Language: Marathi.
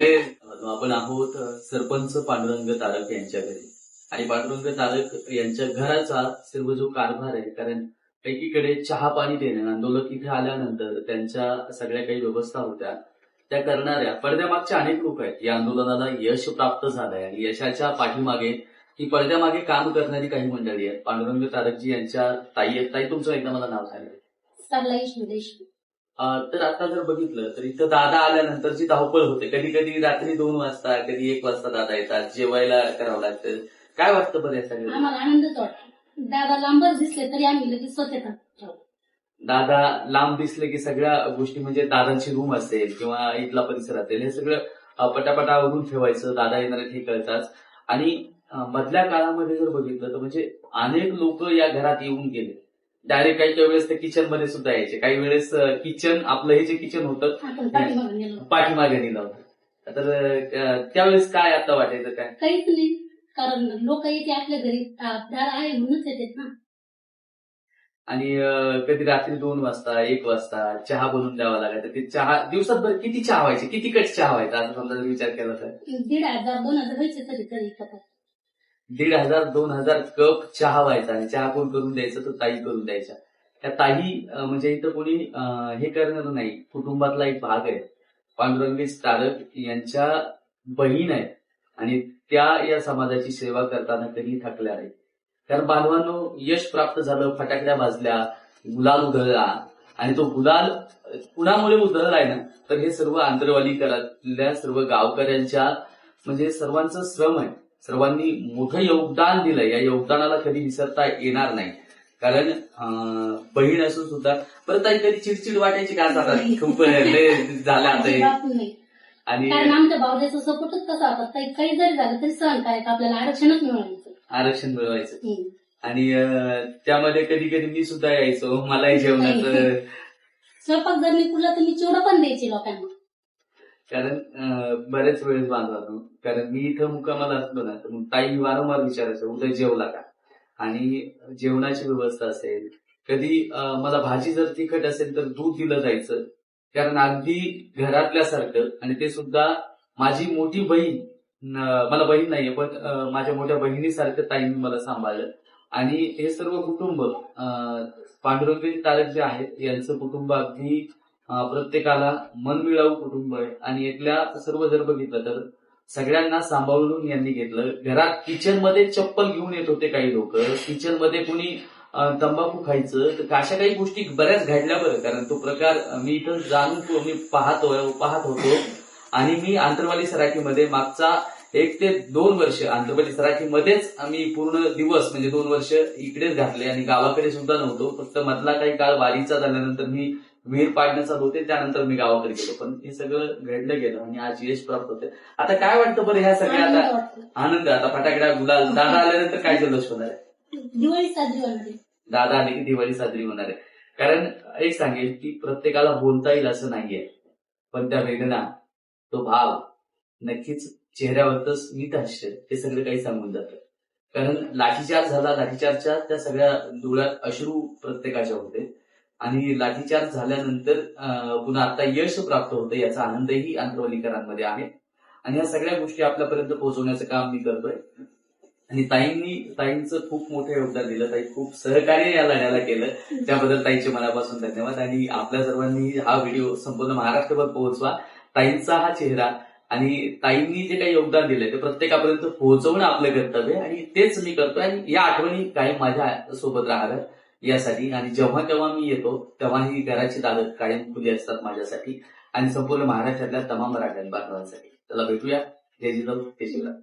आपण आहोत सरपंच पांडुरंग तारक यांच्या घरी आणि पांडुरंग तारक यांच्या घराचा सर्व जो कारभार आहे, कारण एकीकडे चहा पाणी देणं आंदोलक इथे आल्यानंतर त्यांच्या सगळ्या काही व्यवस्था होत्या त्या करणाऱ्या पडद्यामागच्या अनेक लोक आहेत. या आंदोलनाला यश प्राप्त झालंय आणि यशाच्या पाठीमागे ही पडद्यामागे काम करणारी काही मंडळी आहेत. पांडुरंग तारकजी यांच्या ताई आहेत. ताई, तुमचं एकदा मला नाव सांगा. तर आता जर बघितलं तर इथं दादा आल्यानंतरची धावपळ होते. कधी कधी रात्री 2 वाजता, कधी 1 वाजता दादा येतात, जेवायला करावं लागतं. काय वाटतं बरं या सगळ्या? आम्हाला आनंदच वाटतो. दादा लांबच दिसले तरी आम्ही लगेच स्वच्छता ठेवतो. दादा लांब दिसले की सगळ्या गोष्टी म्हणजे दादांची रूम असेल किंवा इथला परिसर असेल हे सगळं पटापटा आवरून ठेवायचं. दादा येणार आहेत हे कळताच. आणि मधल्या काळामध्ये जर बघितलं तर म्हणजे अनेक लोक या घरात येऊन गेले. डायरेक्ट काही वेळेस ते किचन मध्ये सुद्धा यायचे. काही वेळेस किचन आपलं हे जे किचन होतं पाठीमागे नेलं होतं. तर त्यावेळेस काय आता वाटायचं? काय काहीच नाही, कारण लोक येते आपल्या घरी, दार आहे म्हणूनच येतात ना. आणि कधी रात्री 2 वाजता 1 वाजता चहा बनवून द्यावा लागायचा. ते चहा दिवसात किती चहा व्हायचे, किती कट चहा व्हायचा असं समजा जर विचार केला तर 1,500-2,000 व्हायचे तरी तरी 1,500-2,000 कप चहा व्हायचा. आणि चहा कोण करून द्यायचं तर ताई करून द्यायच्या. त्या ताई म्हणजे इथं कोणी हे करणार नाही, कुटुंबातला एक भाग आहे. पांडुरंग तारक यांच्या बहीण आहेत आणि त्या या समाजाची सेवा करताना कधी थकल्या नाही. कारण बांधवांनो, यश प्राप्त झालं, फटाकड्या भाजल्या, गुलाल उधळला आणि तो गुलाल कुणामुळे उधळलाय ना तर हे सर्व आंतरवालीकरातल्या सर्व गावकऱ्यांच्या म्हणजे सर्वांचं श्रम आहे. सर्वांनी मोठं योगदान दिलंय. या योगदानाला कधी विसरता येणार नाही. कारण बहीण असून सुद्धा परत कधी चिडचिड वाटायची का आता खूप झालं आता. आणि आमच्या भावनेचा सपोर्टच कसा होता, काही जरी झालं तरी सहन करायचं, आपल्याला आरक्षणच मिळवायचं. आरक्षण मिळवायचं. आणि त्यामध्ये कधी कधी मी सुद्धा यायचो. मलाही जेवणाचं स्वयंपाक जर मी कुठला तर मी चिवडा पण द्यायची लोकांना. कारण बरेच वेळेस बांधवानो, कारण मी इथं मुक्कामाला असलो ना तर ताई वारंवार विचारायचं उद्या जेवला का. आणि जेवणाची व्यवस्था असेल, कधी मला भाजी जर तिखट असेल तर दूध दिलं जायचं. कारण अगदी घरातल्यासारखं. आणि ते सुद्धा माझी मोठी बहीण, मला बहीण नाहीये पण माझ्या मोठ्या बहिणीसारखं ताईंनी मला सांभाळलं. आणि हे सर्व कुटुंब पांडुरंग तारक जे आहेत यांचं कुटुंब अगदी प्रत्येकाला मनमिळावू कुटुंब आहे. आणि इथल्या सर्व जर बघितलं तर सगळ्यांना सांभाळून यांनी घेतलं. घरात किचनमध्ये चप्पल घेऊन येत होते काही लोक, किचनमध्ये कुणी तंबाखू खायचं. तर अशा काही गोष्टी बऱ्याच घडल्या बरं. कारण तो प्रकार मी इथं जाणून मी पाहत होतो. आणि मी आंतरवाली सराठीमध्ये मागचा 1 ते 2 वर्ष आंतरवाली सराठीमध्येच आम्ही पूर्ण दिवस म्हणजे 2 वर्ष इकडेच घातले आणि गावाकडे सुद्धा नव्हतो. फक्त मधला काही काळ वारीचा झाल्यानंतर मी विहीर पाडणं चालू होते, त्यानंतर मी गावाकडे गेलो. पण हे सगळं घडलं गेलं आणि आज यश प्राप्त होते. आता काय वाटतं बरं ह्या सगळ्या आता आनंद, आता फटाकड्या गुलाल, दादा आल्यानंतर काय जल्लोष होणार आहे? दिवाळी साजरी होणार आहे. दादा आले की दिवाळी साजरी होणार आहे. कारण एक सांगेल की प्रत्येकाला बोलता येईल असं नाहीये, पण त्या वेदना, तो भाव नक्कीच चेहऱ्यावरच स्मित हास्य हे सगळं काही सांगून जातं. कारण लाठीचार्ज झाला, लाठीचार्जच्या त्या सगळ्या डोळ्यात अश्रू प्रत्येकाच्या होते. आणि लाठीचार्ज झाल्यानंतर पुन्हा आता यश प्राप्त होतं याचा आनंदही आंतरवालीकरांमध्ये आहे. आणि या सगळ्या गोष्टी आपल्यापर्यंत पोहोचवण्याचं काम मी करतोय. आणि ताईंचं खूप मोठं योगदान दिलं. ताई खूप सहकार्य या लढ्याला केलं, त्याबद्दल ताईचे मनापासून धन्यवाद. आणि आपल्या सर्वांनी हा व्हिडिओ संपूर्ण महाराष्ट्रभर पोहोचवा. ताईंचा हा चेहरा आणि ताईंनी जे काही योगदान दिलंय ते प्रत्येकापर्यंत पोहोचवणं आपलं कर्तव्य आहे. आणि तेच मी करतोय. आणि या आठवणी काही माझ्या सोबत राहाव्यात यासाठी. आणि जेव्हा केव्हा मी येतो तेव्हा ही घराची दारं कायम खुली असतात माझ्यासाठी आणि संपूर्ण महाराष्ट्रातल्या तमाम मराठ्यां बांधवांसाठी. त्याला भेटूया. जय जिजाऊ, जय शिवराय.